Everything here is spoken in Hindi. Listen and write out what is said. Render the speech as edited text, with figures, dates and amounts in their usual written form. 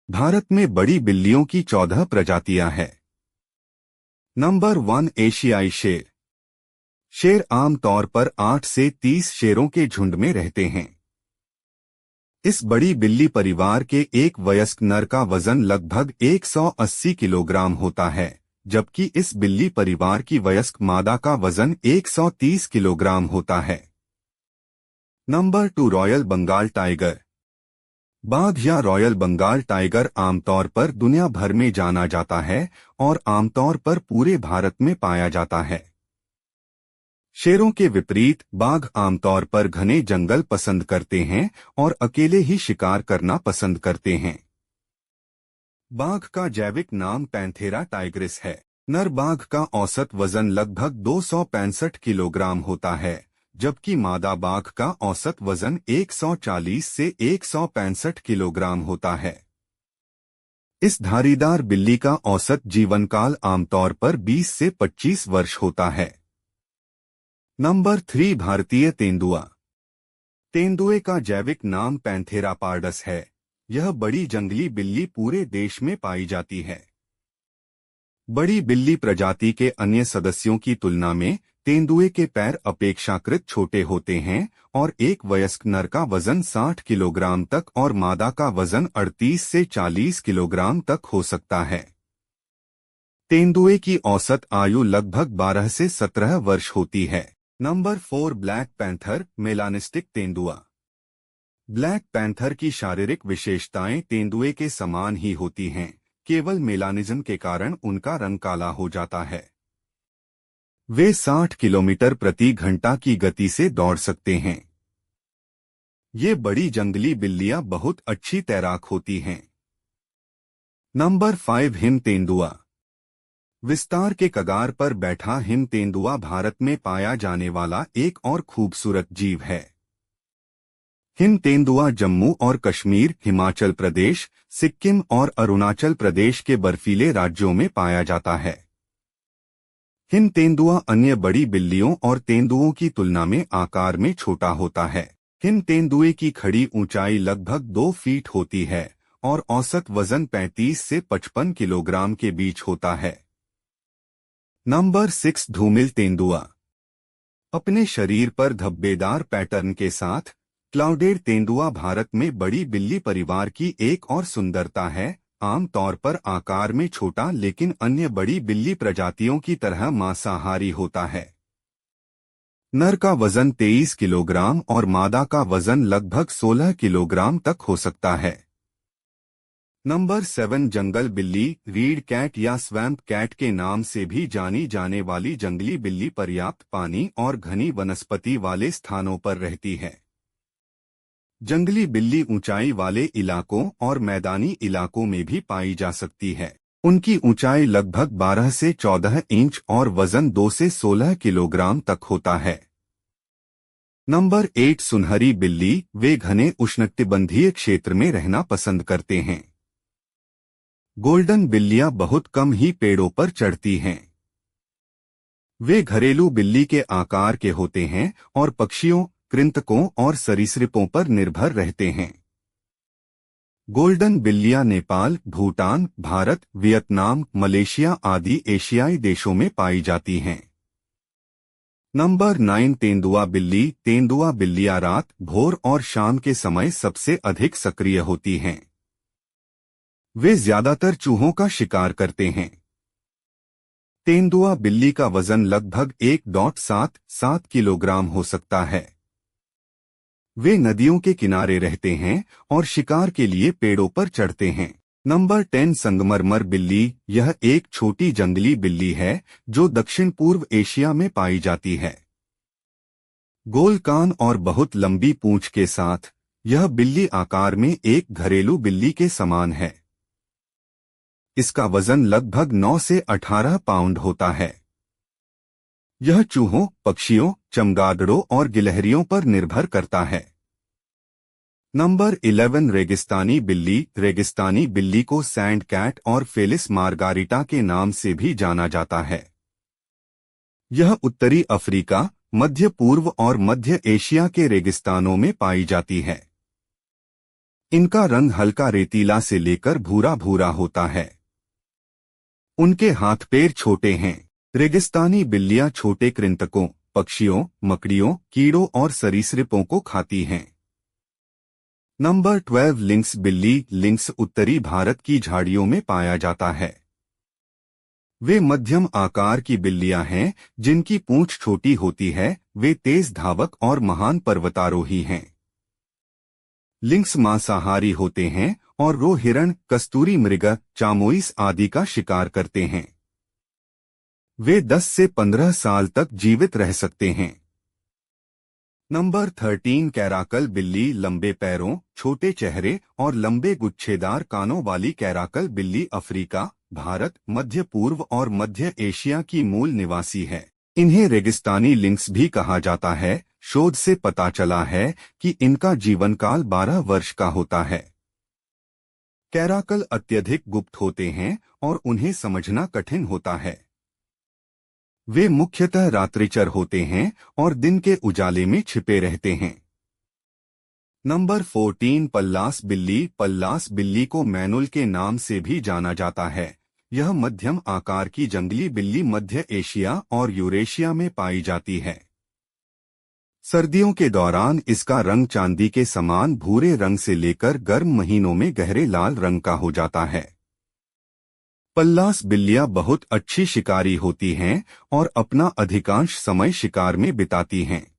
भारत में बड़ी बिल्लियों की 14 प्रजातियां हैं। नंबर 1 एशियाई शेर। शेर आमतौर पर 8 से 30 शेरों के झुंड में रहते हैं। इस बड़ी बिल्ली परिवार के एक वयस्क नर का वजन लगभग 180 किलोग्राम होता है, जबकि इस बिल्ली परिवार की वयस्क मादा का वजन 130 किलोग्राम होता है। Number 2 royal Bengal tiger. बाघ या रॉयल बंगाल टाइगर आमतौर पर दुनिया भर में जाना जाता है और आमतौर पर पूरे भारत में पाया जाता है। शेरों के विपरीत बाघ आमतौर पर घने जंगल पसंद करते हैं और अकेले ही शिकार करना पसंद करते हैं। बाघ का जैविक नाम पैंथेरा टाइग्रिस है। नर बाघ का औसत वजन लगभग 265 किलोग्राम होता है, जबकि मादा बाघ का औसत वजन 140 से 165 किलोग्राम होता है। इस धारीदार बिल्ली का औसत जीवनकाल आमतौर पर 20 से 25 वर्ष होता है। नंबर 3 भारतीय तेंदुआ। तेंदुए का जैविक नाम पैंथेरा पार्डस है। यह बड़ी जंगली बिल्ली पूरे देश में पाई जाती है। बड़ी बिल्ली प्रजाति के अन्य सदस्यों की तुलना में तेंदुए के पैर अपेक्षाकृत छोटे होते हैं और एक वयस्क नर का वजन 60 किलोग्राम तक और मादा का वजन 38 से 40 किलोग्राम तक हो सकता है। तेंदुए की औसत आयु लगभग 12 से 17 वर्ष होती है। नंबर 4 ब्लैक पैंथर मेलानिस्टिक तेंदुआ। ब्लैक पैंथर की शारीरिक विशेषताएं तेंदुए के समान ही होती हैं, केवल मेलानिज्म के कारण उनका रंग काला हो जाता है। वे 60 किलोमीटर प्रति घंटा की गति से दौड़ सकते हैं। ये बड़ी जंगली बिल्लियां बहुत अच्छी तैराक होती हैं। नंबर 5 हिम तेंदुआ। विस्तार के कगार पर बैठा हिम तेंदुआ भारत में पाया जाने वाला एक और खूबसूरत जीव है। हिम तेंदुआ जम्मू और कश्मीर, हिमाचल प्रदेश, सिक्किम और अरुणाचल प्रदेश के बर्फीले राज्यों में पाया जाता है। हिम तेंदुआ अन्य बड़ी बिल्लियों और तेंदुओं की तुलना में आकार में छोटा होता है। हिम तेंदुए की खड़ी ऊंचाई लगभग 2 फीट होती है और औसत वजन 35 से 55 किलोग्राम के बीच होता है। नंबर 6 धूमिल तेंदुआ। अपने शरीर पर धब्बेदार पैटर्न के साथ क्लाउडेड तेंदुआ भारत में बड़ी बिल्ली परिवार की एक और सुंदरता है। आमतौर पर आकार में छोटा लेकिन अन्य बड़ी बिल्ली प्रजातियों की तरह मांसाहारी होता है। नर का वजन 23 किलोग्राम और मादा का वजन लगभग 16 किलोग्राम तक हो सकता है। नंबर 7 जंगल बिल्ली रीड कैट या स्वैम्प कैट के नाम से भी जानी जाने वाली जंगली बिल्ली पर्याप्त पानी और घनी वनस्पति वाले स्थानों पर रहती है। जंगली बिल्ली ऊंचाई वाले इलाकों और मैदानी इलाकों में भी पाई जा सकती है। उनकी ऊंचाई लगभग 12 से 14 इंच और वजन 2 से 16 किलोग्राम तक होता है। नंबर 8 सुनहरी बिल्ली। वे घने उष्णकटिबंधीय क्षेत्र में रहना पसंद करते हैं। गोल्डन बिल्लियां बहुत कम ही पेड़ों पर चढ़ती हैं। वे घरेलू बिल्ली के आकार के होते हैं और पक्षियों, कृंतकों और सरीसृपों पर निर्भर रहते हैं। गोल्डन बिल्लियां नेपाल, भूटान, भारत, वियतनाम, मलेशिया आदि एशियाई देशों में पाई जाती हैं। नंबर 9 तेंदुआ बिल्ली। तेंदुआ बिल्लियां रात, भोर और शाम के समय सबसे अधिक सक्रिय होती हैं। वे ज्यादातर चूहों का शिकार करते हैं। तेंदुआ बिल्ली का वजन लगभग 1.77 किलोग्राम हो सकता है। वे नदियों के किनारे रहते हैं और शिकार के लिए पेड़ों पर चढ़ते हैं। नंबर 10 संगमरमर बिल्ली। यह एक छोटी जंगली बिल्ली है जो दक्षिण पूर्व एशिया में पाई जाती है। गोल कान और बहुत लंबी पूंछ के साथ यह बिल्ली आकार में एक घरेलू बिल्ली के समान है। इसका वजन लगभग 9 से 18 पाउंड होता है। यह चूहों, पक्षियों, चमगादड़ों और गिलहरियों पर निर्भर करता है। नंबर 11 रेगिस्तानी बिल्ली। रेगिस्तानी बिल्ली को सैंड कैट और फेलिस मार्गारिटा के नाम से भी जाना जाता है। यह उत्तरी अफ्रीका, मध्य पूर्व और मध्य एशिया के रेगिस्तानों में पाई जाती है। इनका रंग हल्का रेतीला से लेकर भूरा भूरा होता है। उनके हाथ पैर छोटे हैं। रेगिस्तानी बिल्लियां छोटे कृंतकों, पक्षियों, मकड़ियों, कीड़ों और सरीसृपों को खाती हैं। नंबर 12 लिंक्स बिल्ली। लिंक्स उत्तरी भारत की झाड़ियों में पाया जाता है। वे मध्यम आकार की बिल्लियां हैं जिनकी पूंछ छोटी होती है। वे तेज धावक और महान पर्वतारोही हैं। लिंक्स मांसाहारी होते हैं और रो हिरण, कस्तूरी मृग, चामोइस आदि का शिकार करते हैं। वे 10 से 15 साल तक जीवित रह सकते हैं। नंबर 13 कैराकल बिल्ली। लंबे पैरों, छोटे चेहरे और लंबे गुच्छेदार कानों वाली कैराकल बिल्ली अफ्रीका, भारत, मध्य पूर्व और मध्य एशिया की मूल निवासी है। इन्हें रेगिस्तानी लिंक्स भी कहा जाता है। शोध से पता चला है कि इनका जीवन काल 12 वर्ष का होता है। कैराकल अत्यधिक गुप्त होते हैं और उन्हें समझना कठिन होता है। वे मुख्यतः रात्रिचर होते हैं और दिन के उजाले में छिपे रहते हैं। नंबर 14 पल्लास बिल्ली। पल्लास बिल्ली को मैनुल के नाम से भी जाना जाता है। यह मध्यम आकार की जंगली बिल्ली मध्य एशिया और यूरेशिया में पाई जाती है। सर्दियों के दौरान इसका रंग चांदी के समान भूरे रंग से लेकर गर्म महीनों में गहरे लाल रंग का हो जाता है। पल्लास बिल्लियां बहुत अच्छी शिकारी होती हैं और अपना अधिकांश समय शिकार में बिताती हैं।